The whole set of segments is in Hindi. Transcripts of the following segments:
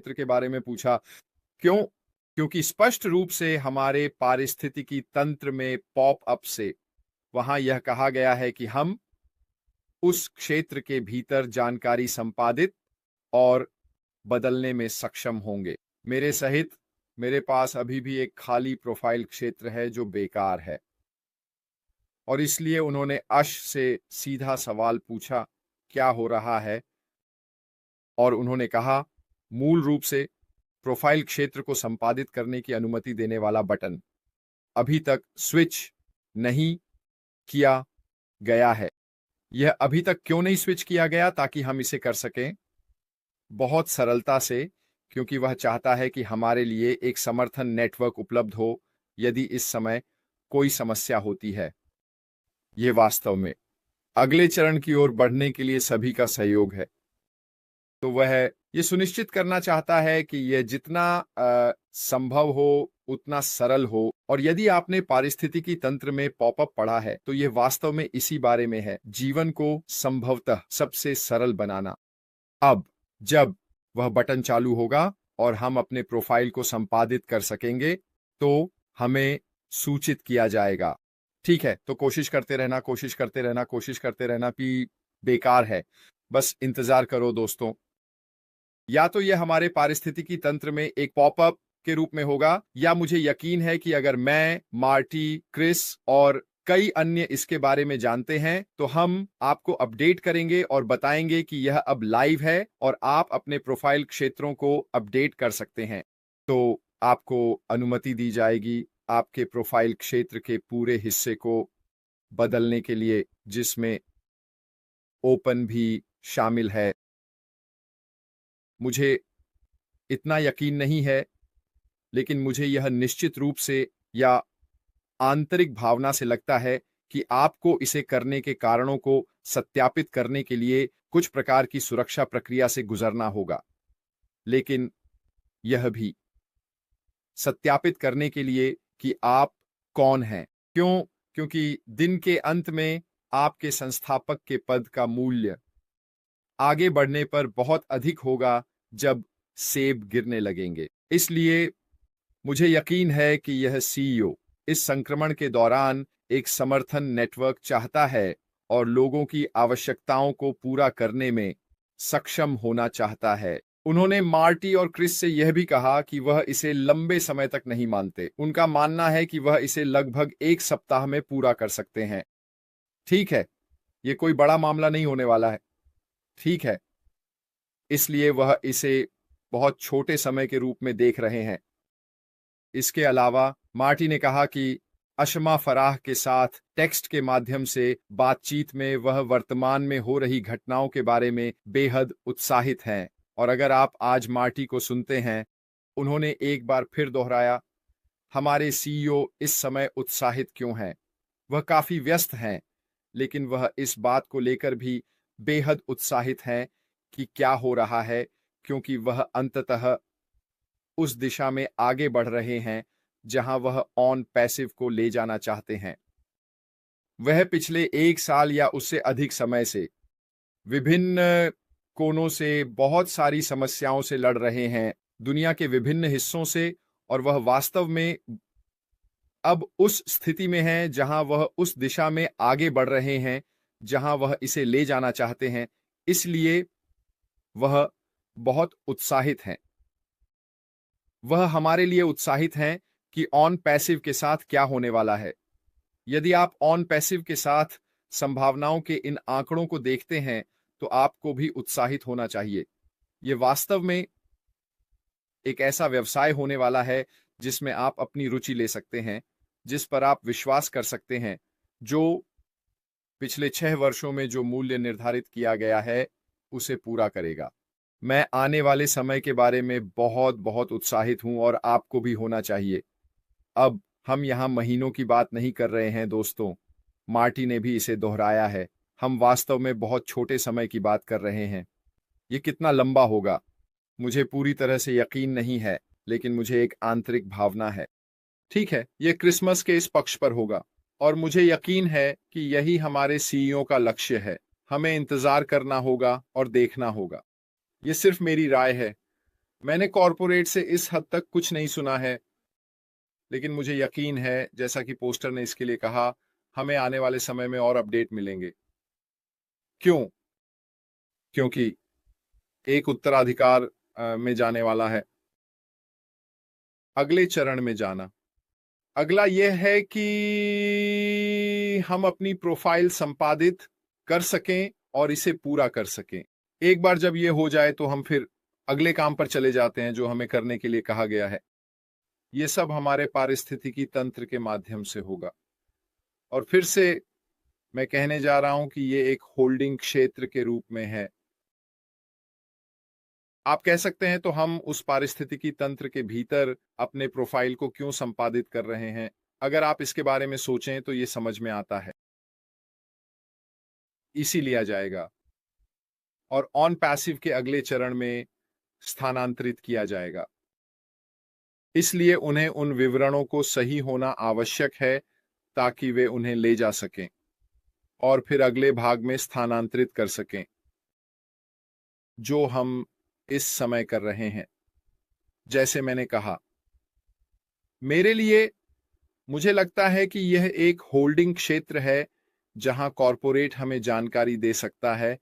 क्षेत्र के बारे में पूछा। क्यों? क्योंकि स्पष्ट रूप से हमारे पारिस्थितिकी तंत्र में पॉप अप से वहां यह कहा गया है कि हम उस क्षेत्र के भीतर जानकारी संपादित और बदलने में सक्षम होंगे। मेरे सहित मेरे पास अभी भी एक खाली प्रोफाइल क्षेत्र है जो बेकार है, और इसलिए उन्होंने अश से सीधा सवाल पूछा, क्या हो रहा है? और उन्होंने कहा, मूल रूप से प्रोफाइल क्षेत्र को संपादित करने की अनुमति देने वाला बटन अभी तक स्विच नहीं किया गया है। यह अभी तक क्यों नहीं स्विच किया गया ताकि हम इसे कर सकें? बहुत सरलता से, क्योंकि वह चाहता है कि हमारे लिए एक समर्थन नेटवर्क उपलब्ध हो यदि इस समय कोई समस्या होती है। यह वास्तव में अगले चरण की ओर बढ़ने के लिए सभी का सहयोग है। तो वह यह सुनिश्चित करना चाहता है कि यह जितना संभव हो उतना सरल हो, और यदि आपने पारिस्थितिकी तंत्र में पॉपअप पढ़ा है तो यह वास्तव में इसी बारे में है, जीवन को संभवतः सबसे सरल बनाना। अब जब वह बटन चालू होगा और हम अपने प्रोफाइल को संपादित कर सकेंगे तो हमें सूचित किया जाएगा। ठीक है, तो कोशिश करते रहना, कोशिश करते रहना, कोशिश करते रहना भी बेकार है। बस इंतजार करो दोस्तों। या तो यह हमारे पारिस्थितिकी तंत्र में एक पॉपअप के रूप में होगा, या मुझे यकीन है कि अगर मैं, मार्टी, क्रिस और कई अन्य इसके बारे में जानते हैं तो हम आपको अपडेट करेंगे और बताएंगे कि यह अब लाइव है और आप अपने प्रोफाइल क्षेत्रों को अपडेट कर सकते हैं। तो आपको अनुमति दी जाएगी आपके प्रोफाइल क्षेत्र के पूरे हिस्से को बदलने के लिए, जिसमें ओपन भी शामिल है। मुझे इतना यकीन नहीं है, लेकिन मुझे यह निश्चित रूप से या आंतरिक भावना से लगता है कि आपको इसे करने के कारणों को सत्यापित करने के लिए कुछ प्रकार की सुरक्षा प्रक्रिया से गुजरना होगा। लेकिन यह भी सत्यापित करने के लिए कि आप कौन हैं। क्यों? क्योंकि दिन के अंत में आपके संस्थापक के पद का मूल्य आगे बढ़ने पर बहुत अधिक होगा जब सेब गिरने लगेंगे। इसलिए मुझे यकीन है कि यह सीईओ इस संक्रमण के दौरान एक समर्थन नेटवर्क चाहता है और लोगों की आवश्यकताओं को पूरा करने में सक्षम होना चाहता है। उन्होंने मार्टी और क्रिस से यह भी कहा कि वह इसे लंबे समय तक नहीं मानते। उनका मानना है कि वह इसे लगभग 1 सप्ताह में पूरा कर सकते हैं। ठीक है, यह कोई बड़ा मामला नहीं होने वाला है। ठीक है, इसलिए वह इसे बहुत छोटे समय के रूप में देख रहे हैं। इसके अलावा मार्टी ने कहा कि अशमा फराह के साथ टेक्स्ट के माध्यम से बातचीत में वह वर्तमान में हो रही घटनाओं के बारे में बेहद उत्साहित हैं। और अगर आप आज मार्टी को सुनते हैं, उन्होंने एक बार फिर दोहराया, हमारे सीईओ इस समय उत्साहित क्यों हैं? वह काफी व्यस्त हैं, लेकिन वह इस बात को लेकर भी बेहद उत्साहित हैं कि क्या हो रहा है, क्योंकि वह अंततः उस दिशा में आगे बढ़ रहे हैं जहां वह ऑन पैसिव को ले जाना चाहते हैं। वह पिछले 1 साल या उससे अधिक समय से विभिन्न कोनों से बहुत सारी समस्याओं से लड़ रहे हैं, दुनिया के विभिन्न हिस्सों से, और वह वास्तव में अब उस स्थिति में हैं जहां वह उस दिशा में आगे बढ़ रहे हैं जहां वह इसे ले जाना चाहते हैं। इसलिए वह बहुत उत्साहित हैं। वह हमारे लिए उत्साहित हैं कि ऑन पैसिव के साथ क्या होने वाला है। यदि आप ऑन पैसिव के साथ संभावनाओं के इन आंकड़ों को देखते हैं तो आपको भी उत्साहित होना चाहिए। यह वास्तव में एक ऐसा व्यवसाय होने वाला है जिसमें आप अपनी रुचि ले सकते हैं, जिस पर आप विश्वास कर सकते हैं, जो पिछले 6 वर्षों में जो मूल्य निर्धारित किया गया है उसे पूरा करेगा। मैं आने वाले समय के बारे में बहुत बहुत उत्साहित हूं और आपको भी होना चाहिए। अब हम यहां महीनों की बात नहीं कर रहे हैं दोस्तों, मार्टी ने भी इसे दोहराया है। हम वास्तव में बहुत छोटे समय की बात कर रहे हैं। ये कितना लंबा होगा मुझे पूरी तरह से यकीन नहीं है, लेकिन मुझे एक आंतरिक भावना है। ठीक है, यह क्रिसमस के इस पक्ष पर होगा और मुझे यकीन है कि यही हमारे सीईओ का लक्ष्य है। हमें इंतजार करना होगा और देखना होगा। यह सिर्फ मेरी राय है, मैंने कॉरपोरेट से इस हद तक कुछ नहीं सुना है, लेकिन मुझे यकीन है, जैसा कि पोस्टर ने इसके लिए कहा, हमें आने वाले समय में और अपडेट मिलेंगे। क्यों? क्योंकि एक उत्तराधिकार में जाने वाला है। अगले चरण में जाना। अगला यह है कि हम अपनी प्रोफाइल संपादित कर सकें और इसे पूरा कर सकें। एक बार जब यह हो जाए तो हम फिर अगले काम पर चले जाते हैं जो हमें करने के लिए कहा गया है। यह सब हमारे पारिस्थितिकी तंत्र के माध्यम से होगा। और फिर से मैं कहने जा रहा हूं कि यह एक होल्डिंग क्षेत्र के रूप में है। आप कह सकते हैं तो हम उस पारिस्थितिकी तंत्र के भीतर अपने प्रोफाइल को क्यों संपादित कर रहे हैं? अगर आप इसके बारे में सोचें तो ये समझ में आता है। इसी लिया जाएगा और ऑन पैसिव के अगले चरण में स्थानांतरित किया जाएगा। इसलिए उन्हें उन विवरणों को सही होना आवश्यक है ताकि वे उन्हें ले जा सकें और फिर अगले भाग में स्थानांतरित कर सकें, जो हम इस समय कर रहे हैं। जैसे मैंने कहा, मेरे लिए मुझे लगता है कि यह एक होल्डिंग क्षेत्र है जहां कॉरपोरेट हमें जानकारी दे सकता है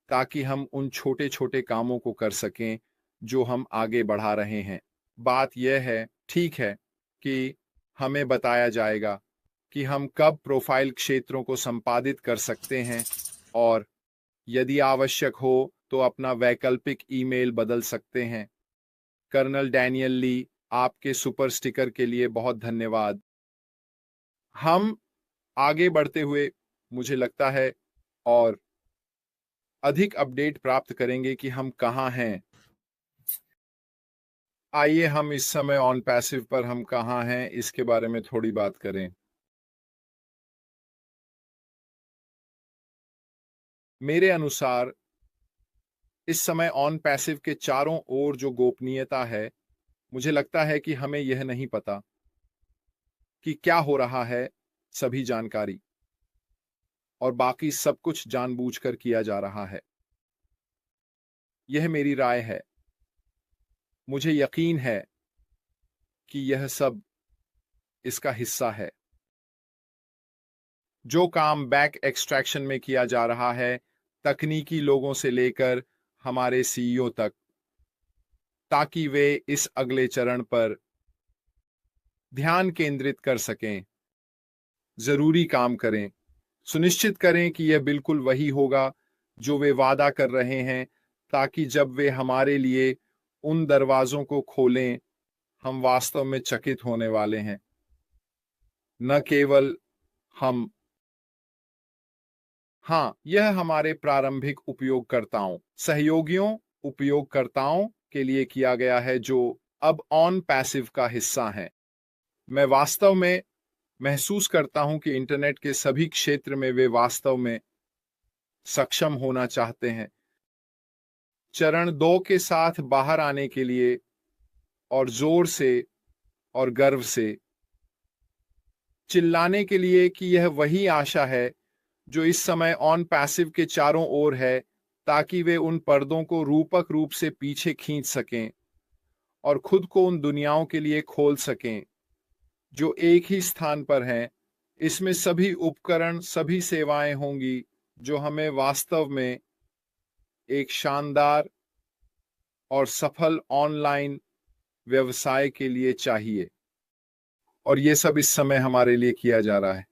ताकि हम उन छोटे छोटे कामों को कर सकें जो हम आगे बढ़ा रहे हैं। बात यह है, ठीक है, कि हमें बताया जाएगा कि हम कब प्रोफाइल क्षेत्रों को संपादित कर सकते हैं और यदि आवश्यक हो तो अपना वैकल्पिक ईमेल बदल सकते हैं। कर्नल डैनियल ली, आपके सुपर स्टिकर के लिए बहुत धन्यवाद। हम आगे बढ़ते हुए, मुझे लगता है, और अधिक अपडेट प्राप्त करेंगे कि हम कहाँ हैं। आइए हम इस समय ऑन पैसिव पर हम कहाँ हैं इसके बारे में थोड़ी बात करें। मेरे अनुसार इस समय ऑन पैसिव के चारों ओर जो गोपनीयता है, मुझे लगता है कि हमें यह नहीं पता कि क्या हो रहा है। सभी जानकारी और बाकी सब कुछ जानबूझकर किया जा रहा है। यह मेरी राय है। मुझे यकीन है कि यह सब इसका हिस्सा है। जो काम बैक एक्सट्रैक्शन में किया जा रहा है, तकनीकी लोगों से लेकर हमारे सीईओ तक, ताकि वे इस अगले चरण पर ध्यान केंद्रित कर सकें, जरूरी काम करें, सुनिश्चित करें कि यह बिल्कुल वही होगा जो वे वादा कर रहे हैं, ताकि जब वे हमारे लिए उन दरवाजों को खोलें, हम वास्तव में चकित होने वाले हैं। न केवल हम, हाँ, यह हमारे प्रारंभिक उपयोगकर्ताओं, सहयोगियों, उपयोगकर्ताओं के लिए किया गया है जो अब ऑन पैसिव का हिस्सा हैं। मैं वास्तव में महसूस करता हूं कि इंटरनेट के सभी क्षेत्र में वे वास्तव में सक्षम होना चाहते हैं। चरण 2 के साथ बाहर आने के लिए और जोर से और गर्व से चिल्लाने के लिए कि यह वही आशा है जो इस समय ऑन पैसिव के चारों ओर है, ताकि वे उन पर्दों को रूपक रूप से पीछे खींच सकें और खुद को उन दुनियाओं के लिए खोल सकें जो एक ही स्थान पर हैं। इसमें सभी उपकरण, सभी सेवाएं होंगी जो हमें वास्तव में एक शानदार और सफल ऑनलाइन व्यवसाय के लिए चाहिए। और ये सब इस समय हमारे लिए किया जा रहा है।